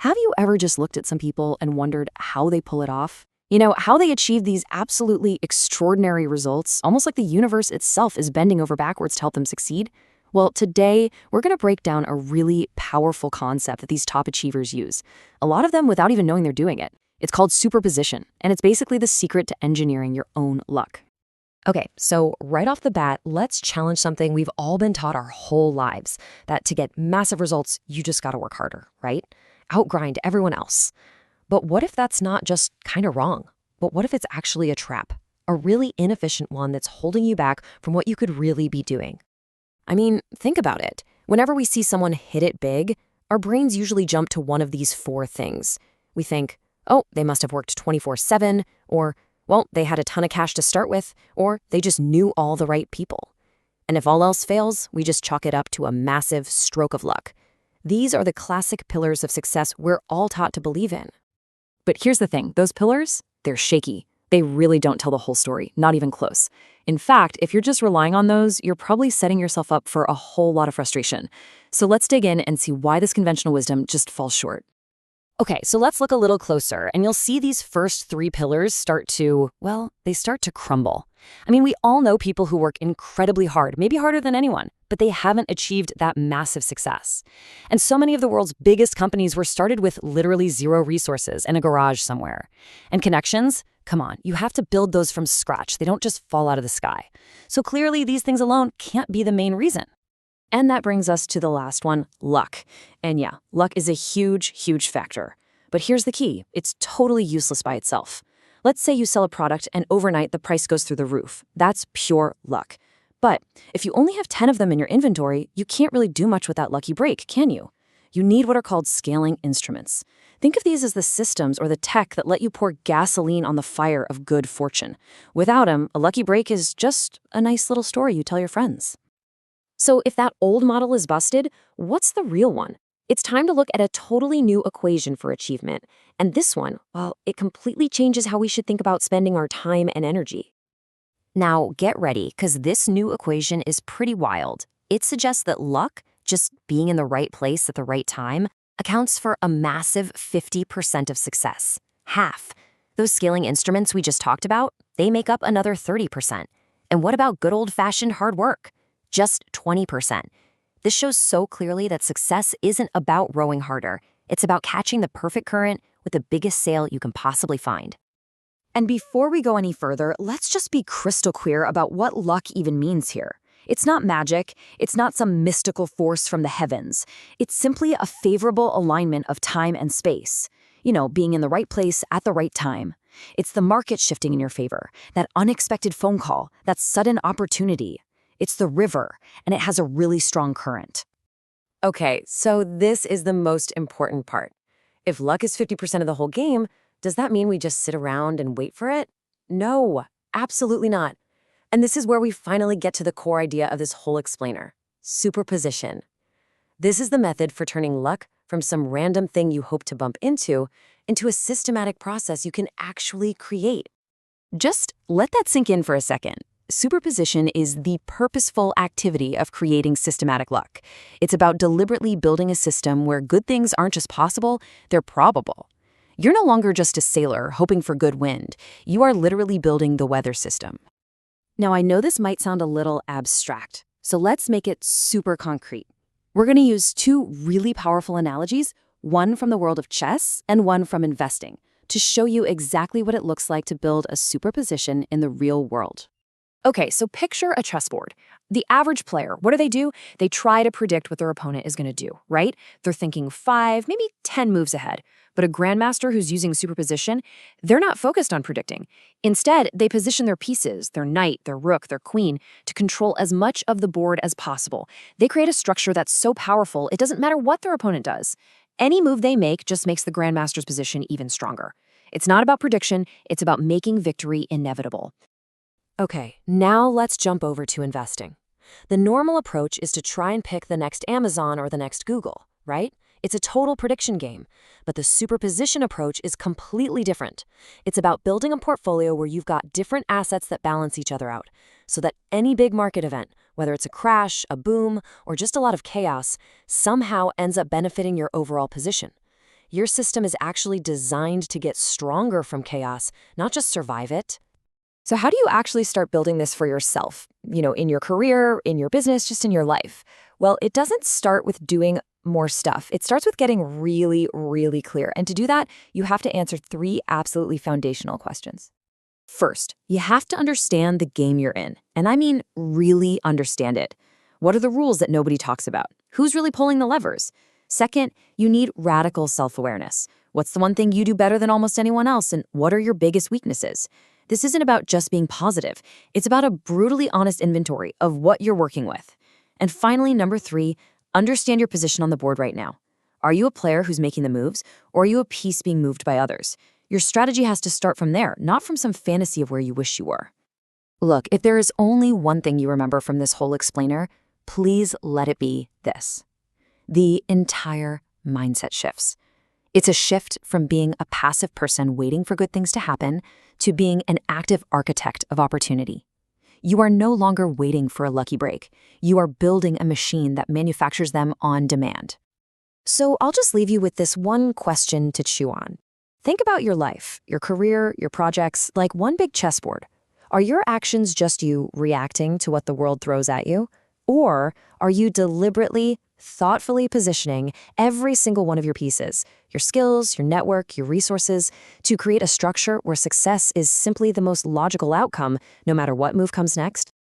Have you ever just looked at some people and wondered how they pull it off? How they achieve these absolutely extraordinary results, almost like the universe itself is bending over backwards to help them succeed? Well, today, we're going to break down a really powerful concept that these top achievers use, a lot of them without even knowing they're doing it. It's called superposition, and it's basically the secret to engineering your own luck. Okay, so right off the bat, let's challenge something we've all been taught our whole lives, that to get massive results, you just gotta work harder, right? Outgrind everyone else. But what if that's not just kind of wrong? But what if it's actually a trap? A really inefficient one that's holding you back from what you could really be doing? I mean, think about it. Whenever we see someone hit it big, our brains usually jump to one of these four things. We think, oh, they must have worked 24/7, or, well, they had a ton of cash to start with, or they just knew all the right people. And if all else fails, we just chalk it up to a massive stroke of luck. These are the classic pillars of success we're all taught to believe in. But here's the thing, those pillars, they're shaky. They really don't tell the whole story, not even close. In fact, if you're just relying on those, you're probably setting yourself up for a whole lot of frustration. So let's dig in and see why this conventional wisdom just falls short. Okay, so let's look a little closer, and you'll see these first three pillars start to crumble. I mean, we all know people who work incredibly hard, maybe harder than anyone, but they haven't achieved that massive success. And so many of the world's biggest companies were started with literally zero resources in a garage somewhere. And connections? Come on, you have to build those from scratch. They don't just fall out of the sky. So clearly, these things alone can't be the main reason. And that brings us to the last one, luck. And yeah, luck is a huge, huge factor. But here's the key. It's totally useless by itself. Let's say you sell a product and overnight the price goes through the roof. That's pure luck. But if you only have 10 of them in your inventory, you can't really do much with that lucky break, can you? You need what are called scaling instruments. Think of these as the systems or the tech that let you pour gasoline on the fire of good fortune. Without them, a lucky break is just a nice little story you tell your friends. So if that old model is busted, what's the real one? It's time to look at a totally new equation for achievement. And this one, well, it completely changes how we should think about spending our time and energy. Now, get ready, because this new equation is pretty wild. It suggests that luck, just being in the right place at the right time, accounts for a massive 50% of success. Half. Those scaling instruments we just talked about, they make up another 30%. And what about good old-fashioned hard work? Just 20%. This shows so clearly that success isn't about rowing harder. It's about catching the perfect current with the biggest sail you can possibly find. And before we go any further, let's just be crystal clear about what luck even means here. It's not magic. It's not some mystical force from the heavens. It's simply a favorable alignment of time and space. Being in the right place at the right time. It's the market shifting in your favor, that unexpected phone call, that sudden opportunity. It's the river, and it has a really strong current. Okay, so this is the most important part. If luck is 50% of the whole game, does that mean we just sit around and wait for it? No, absolutely not. And this is where we finally get to the core idea of this whole explainer, superposition. This is the method for turning luck from some random thing you hope to bump into a systematic process you can actually create. Just let that sink in for a second. Superposition is the purposeful activity of creating systematic luck. It's about deliberately building a system where good things aren't just possible, they're probable. You're no longer just a sailor hoping for good wind. You are literally building the weather system. Now, I know this might sound a little abstract, so let's make it super concrete. We're going to use two really powerful analogies, one from the world of chess and one from investing, to show you exactly what it looks like to build a superposition in the real world. Okay, so picture a chessboard. The average player, what do? They try to predict what their opponent is going to do, right? They're thinking 5, maybe 10 moves ahead. But a grandmaster who's using superposition, they're not focused on predicting. Instead, they position their pieces, their knight, their rook, their queen, to control as much of the board as possible. They create a structure that's so powerful, it doesn't matter what their opponent does. Any move they make just makes the grandmaster's position even stronger. It's not about prediction, it's about making victory inevitable. Okay, now let's jump over to investing. The normal approach is to try and pick the next Amazon or the next Google, right? It's a total prediction game. But the superposition approach is completely different. It's about building a portfolio where you've got different assets that balance each other out, so that any big market event, whether it's a crash, a boom, or just a lot of chaos, somehow ends up benefiting your overall position. Your system is actually designed to get stronger from chaos, not just survive it. So how do you actually start building this for yourself? In your career, in your business, just in your life? Well, it doesn't start with doing more stuff. It starts with getting really, really clear. And to do that, you have to answer 3 absolutely foundational questions. First, you have to understand the game you're in. And I mean really understand it. What are the rules that nobody talks about? Who's really pulling the levers? Second, you need radical self-awareness. What's the one thing you do better than almost anyone else, and what are your biggest weaknesses? This isn't about just being positive. It's about a brutally honest inventory of what you're working with. And finally, number 3, understand your position on the board right now. Are you a player who's making the moves, or are you a piece being moved by others? Your strategy has to start from there, not from some fantasy of where you wish you were. Look, if there is only one thing you remember from this whole explainer, please let it be this. The entire mindset shifts. It's a shift from being a passive person waiting for good things to happen to being an active architect of opportunity. You are no longer waiting for a lucky break. You are building a machine that manufactures them on demand. So I'll just leave you with this one question to chew on. Think about your life, your career, your projects, like one big chessboard. Are your actions just you reacting to what the world throws at you? Or are you deliberately, thoughtfully positioning every single one of your pieces, your skills, your network, your resources, to create a structure where success is simply the most logical outcome, no matter what move comes next?